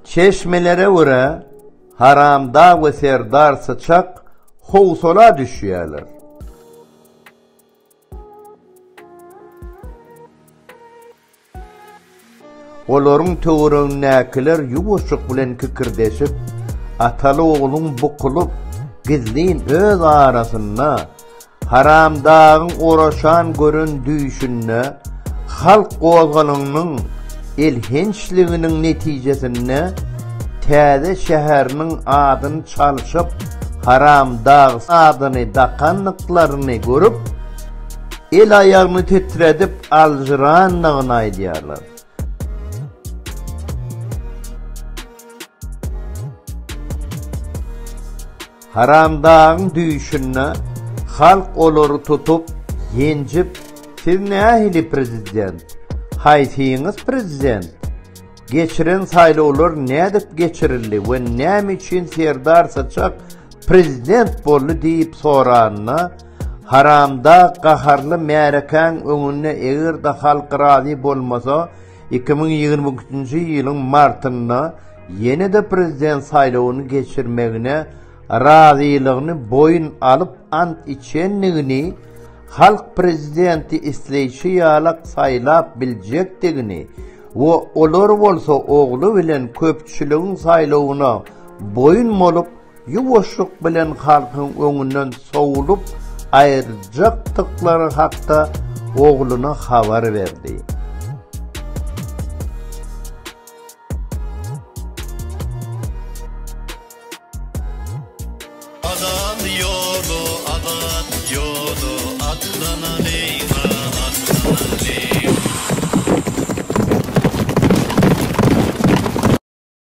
Çeşmelere göre Haramdağ ve Serdar Sıçak howsola düşýärler. Olaryň töweregindäkiler ýuwaşyk bilen kikirdeşip, ataly ogluň bukulup, gizlin öz arasynda Haramdağyň oraşan göründüýüşine, halk gozgalynyň elhençliginiň netijesinde täze şäheriniň adyny çalyşyp, Haramdağ adyny dakanlyklaryny görüp, el aýagyny titredip aljyranlygyny aýdýarlar. Haramdağyň düýüşine halk olary tutup, ýenjip, siz nähili prezident, haýsyňyz prezident, geçiren saýlawlar nädip geçirildi we näme üçin Serdar Sıçak prezident boldy diýip soranyna, Haramdağ gaharly märekäň öňüne eger da halk razy bolmasa 2023-nji ýylyň martynda ýene-de prezident saýlawyny geçirmegine razylygyny boyun alyp ant içenligini, halk prezidenti isleýçi ýalak saýlap biljekdigini we olar bolsa ogly bilen köpçüligiň saýlawyna boyun bolup, ýuwaşlyk bilen halkyň öňünden sowulup aýyrjakdyklary hakda oglyna habar berdi.